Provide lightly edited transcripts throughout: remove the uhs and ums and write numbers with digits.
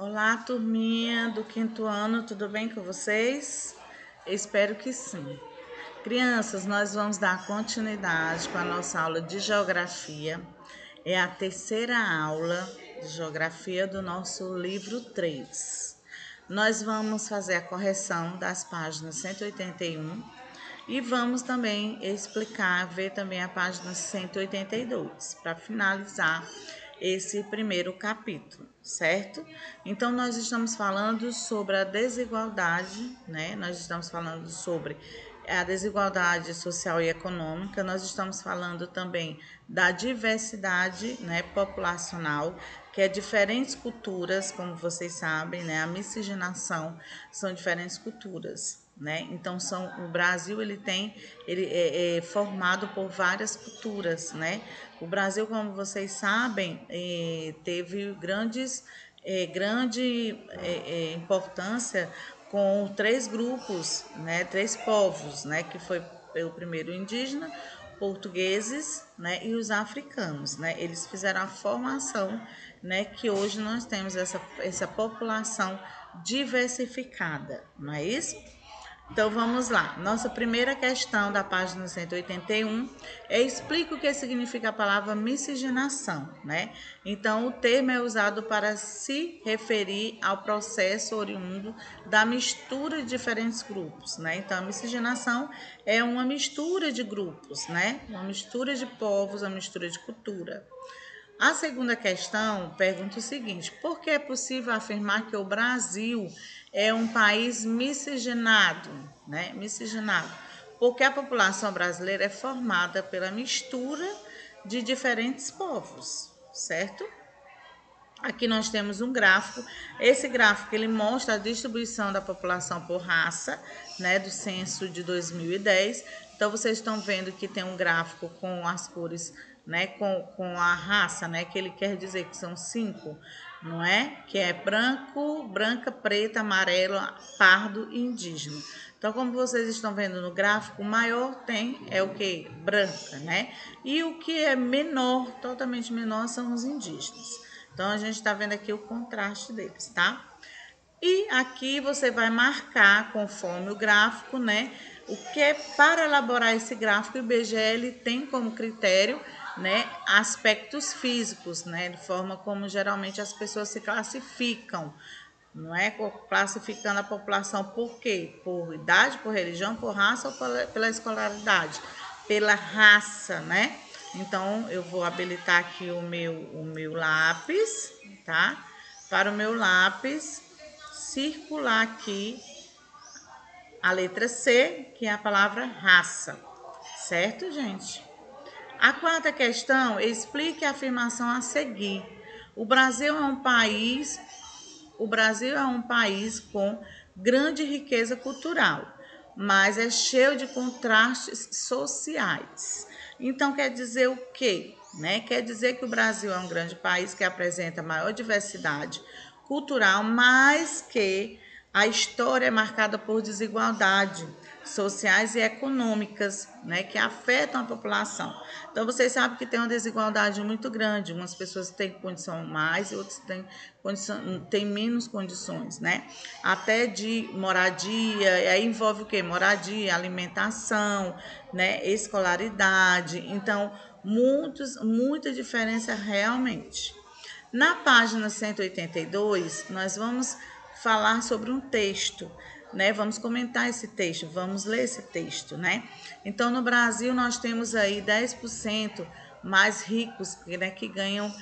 Olá, turminha do quinto ano, tudo bem com vocês? Espero que sim. Crianças, nós vamos dar continuidade com a nossa aula de geografia. É a terceira aula de geografia do nosso livro 3. Nós vamos fazer a correção das páginas 181 e vamos também explicar, ver também a página 182, para finalizar esse primeiro capítulo, certo? Então, nós estamos falando sobre a desigualdade, né? Nós estamos falando sobre a desigualdade social e econômica, nós estamos falando também da diversidade, né, populacional, que é diferentes culturas, como vocês sabem, né? A miscigenação são diferentes culturas, né? Então o Brasil ele é formado por várias culturas, né? O Brasil, como vocês sabem, teve grande importância com três grupos, né? Três povos, né? Que foi o primeiro indígena, portugueses, né, e os africanos, né? Eles fizeram a formação, né, que hoje nós temos essa população diversificada, não é isso? Então vamos lá. Nossa primeira questão da página 181 explica o que significa a palavra miscigenação, né? Então o termo é usado para se referir ao processo oriundo da mistura de diferentes grupos, né? Então a miscigenação é uma mistura de grupos, né? Uma mistura de povos, uma mistura de cultura. A segunda questão pergunta o seguinte: por que é possível afirmar que o Brasil é um país miscigenado, né? Miscigenado. Porque a população brasileira é formada pela mistura de diferentes povos, certo? Aqui nós temos um gráfico. Esse gráfico ele mostra a distribuição da população por raça, né, do censo de 2010. Então vocês estão vendo que tem um gráfico com as cores, né, com a raça, né, que ele quer dizer que são 5, não é? Que é branco, branca, preta, amarelo, pardo e indígena. Então, como vocês estão vendo no gráfico, o maior é o que? Branca, né? E o que é menor, totalmente menor, são os indígenas. Então, a gente está vendo aqui o contraste deles, tá? E aqui você vai marcar, conforme o gráfico, né? O que é para elaborar esse gráfico, o IBGE tem como critério, né, aspectos físicos, né? De forma como geralmente as pessoas se classificam, não é? Classificando a população por quê? Por idade, por religião, por raça ou pela escolaridade? Pela raça, né? Então, eu vou habilitar aqui o meu lápis, tá? Para o meu lápis circular aqui a letra C, que é a palavra raça. Certo, gente? A quarta questão explique a afirmação a seguir. O Brasil é um país com grande riqueza cultural, mas é cheio de contrastes sociais. Então quer dizer o quê? Né? Quer dizer que o Brasil é um grande país que apresenta maior diversidade cultural, mas que a história é marcada por desigualdade sociais e econômicas, né, que afetam a população. Então, vocês sabem que tem uma desigualdade muito grande. Umas pessoas têm condição mais e outras têm menos condições, né? Até de moradia, aí envolve o quê? Moradia, alimentação, né, escolaridade. Então, muita diferença realmente. Na página 182, nós vamos falar sobre um texto, né? Vamos comentar esse texto, vamos ler esse texto, né? Então, no Brasil, nós temos aí 10% mais ricos, né, que ganham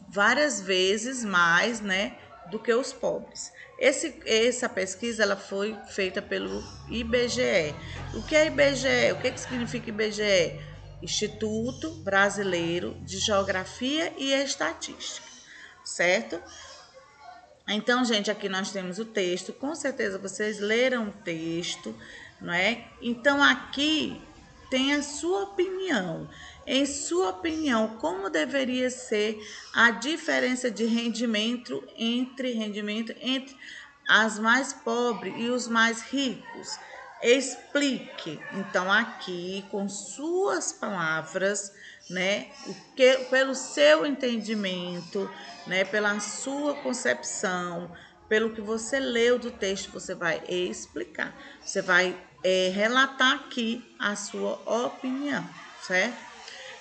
várias vezes mais, né, do que os pobres. Essa pesquisa ela foi feita pelo IBGE. O que é IBGE? O que significa IBGE? Instituto Brasileiro de Geografia e Estatística, certo? Então, gente, aqui nós temos o texto. Com certeza vocês leram o texto, não é? Então, aqui tem a sua opinião. Em sua opinião, como deveria ser a diferença de rendimento entre as mais pobres e os mais ricos? Explique. Então, aqui, com suas palavras, né, pelo seu entendimento, né, pela sua concepção, pelo que você leu do texto, você vai explicar, você vai relatar aqui a sua opinião, certo?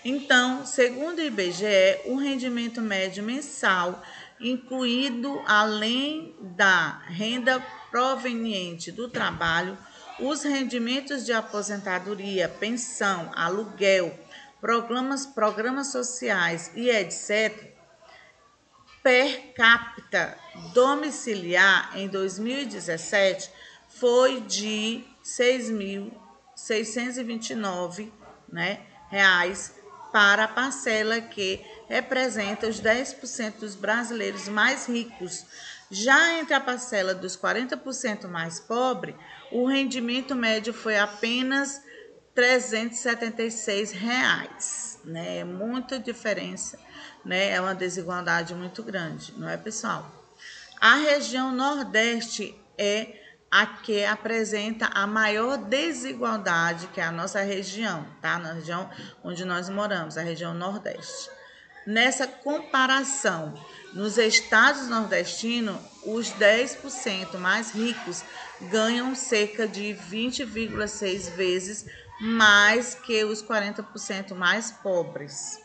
Então, segundo o IBGE, o rendimento médio mensal, incluído além da renda proveniente do trabalho, os rendimentos de aposentadoria, pensão, aluguel, programas sociais e etc., per capita domiciliar em 2017 foi de 6.629, né, reais para a parcela que representa os 10% dos brasileiros mais ricos. Já entre a parcela dos 40% mais pobres, o rendimento médio foi apenas R$ 376, né? É muita diferença, né? É uma desigualdade muito grande, não é, pessoal? A região Nordeste é a que apresenta a maior desigualdade, que é a nossa região, tá? Na região onde nós moramos, a região Nordeste. Nessa comparação, nos estados nordestinos, os 10% mais ricos ganham cerca de 20,6 vezes mais que os 40% mais pobres.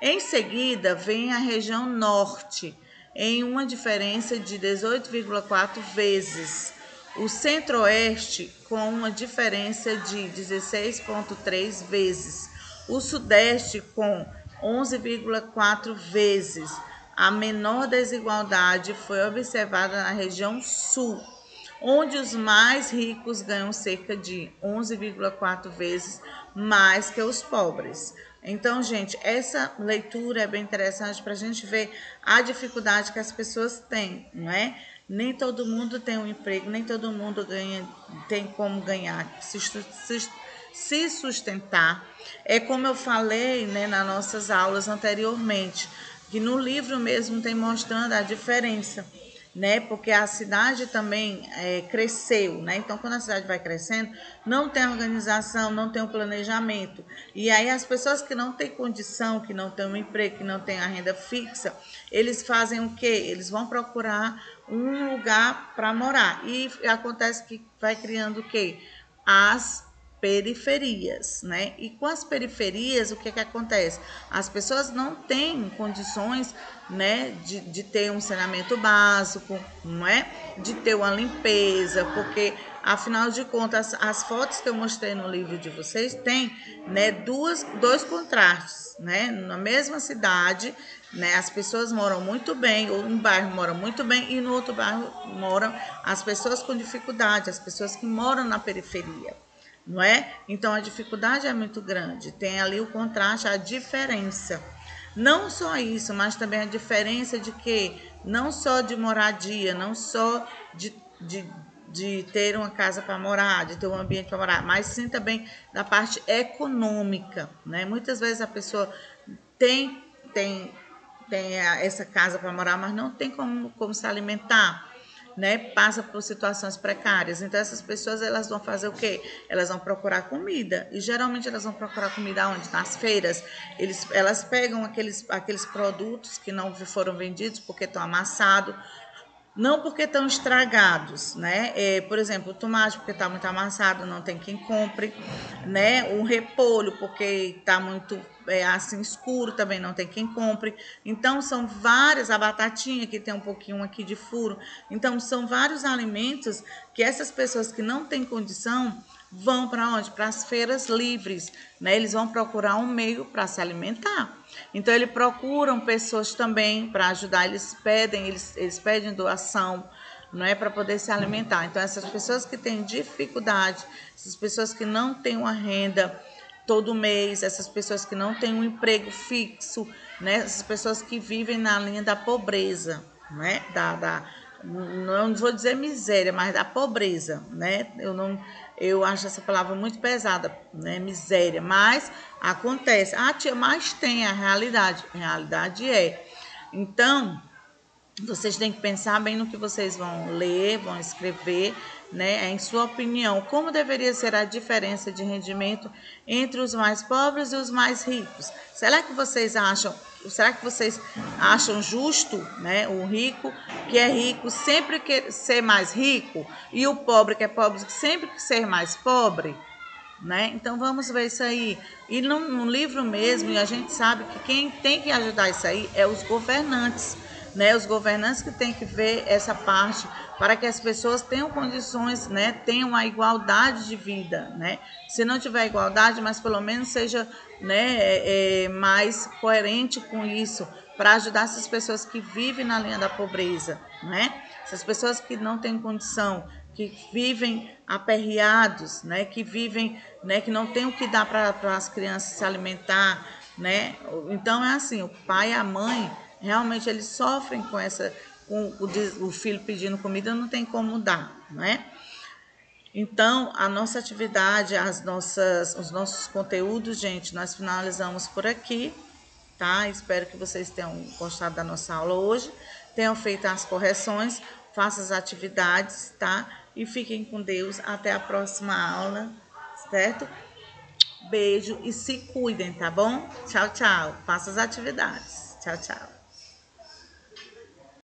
Em seguida, vem a região Norte, em uma diferença de 18,4 vezes. O Centro-Oeste, com uma diferença de 16,3 vezes. O Sudeste, com 11,4 vezes. A menor desigualdade foi observada na região Sul, onde os mais ricos ganham cerca de 11,4 vezes mais que os pobres. Então, gente, essa leitura é bem interessante para a gente ver a dificuldade que as pessoas têm, não é? Nem todo mundo tem um emprego, nem todo mundo tem como ganhar, se sustentar. É como eu falei, né, nas nossas aulas anteriormente, que no livro mesmo tem mostrando a diferença, né? Porque a cidade também cresceu, né? Então, quando a cidade vai crescendo, não tem organização, não tem um planejamento. E aí as pessoas que não têm condição, que não têm um emprego, que não têm a renda fixa, eles fazem o quê? Eles vão procurar um lugar para morar. E acontece que vai criando o quê? As periferias, né? E com as periferias, o que acontece? As pessoas não têm condições, né, de ter um saneamento básico, não é? De ter uma limpeza, porque afinal de contas, as fotos que eu mostrei no livro de vocês tem, né, dois contrastes, né? Na mesma cidade, né, as pessoas moram muito bem, ou um bairro mora muito bem e no outro bairro moram as pessoas com dificuldade, as pessoas que moram na periferia, não é? Então a dificuldade é muito grande, tem ali o contraste, a diferença. Não só isso, mas também a diferença de que não só de moradia, não só de ter uma casa para morar, de ter um ambiente para morar, mas sim também da parte econômica, né? Muitas vezes a pessoa tem essa casa para morar, mas não tem como se alimentar, né? Passa por situações precárias. Então essas pessoas, elas vão fazer o quê? Elas vão procurar comida. E geralmente elas vão procurar comida onde? Nas feiras. Elas pegam aqueles produtos que não foram vendidos porque estão amassados, não porque estão estragados, né? Por exemplo, o tomate porque está muito amassado, não tem quem compre, né? O repolho porque está muito assim escuro, também não tem quem compre. Então são várias, a batatinha que tem um pouquinho aqui de furo. Então são vários alimentos que essas pessoas que não têm condição vão para onde? Para as feiras livres, né? Eles vão procurar um meio para se alimentar. Então eles procuram pessoas também para ajudar, eles pedem doação, não é, para poder se alimentar. Então essas pessoas que têm dificuldade, essas pessoas que não têm uma renda todo mês, essas pessoas que não têm um emprego fixo, né? Essas pessoas que vivem na linha da pobreza, né? Não vou dizer miséria, mas da pobreza, né? Eu acho essa palavra muito pesada, né? Miséria, mas acontece. Ah, tia, mas tem a realidade. A realidade é. Então, Vocês têm que pensar bem no que vocês vão ler, vão escrever, né? Em sua opinião, como deveria ser a diferença de rendimento entre os mais pobres e os mais ricos? Será que vocês acham justo, né, o rico que é rico sempre quer ser mais rico e o pobre que é pobre sempre quer ser mais pobre? Né? Então vamos ver isso aí. E no livro mesmo, e a gente sabe que quem tem que ajudar isso aí é os governantes, né? Os governantes que têm que ver essa parte para que as pessoas tenham condições, né? Tenham a igualdade de vida, né? Se não tiver igualdade, mas pelo menos seja, né, mais coerente com isso, para ajudar essas pessoas que vivem na linha da pobreza, né? Essas pessoas que não têm condição, que vivem aperreados, né, que vivem, né, que não tem o que dar para as crianças se alimentar, né? Então é assim, o pai e a mãe realmente eles sofrem com essa, com o filho pedindo comida, não tem como dar, né? Então, a nossa atividade, os nossos conteúdos, gente, nós finalizamos por aqui, tá? Espero que vocês tenham gostado da nossa aula hoje, tenham feito as correções, façam as atividades, tá? E fiquem com Deus. Até a próxima aula, certo? Beijo e se cuidem, tá bom? Tchau, tchau. Façam as atividades. Tchau, tchau.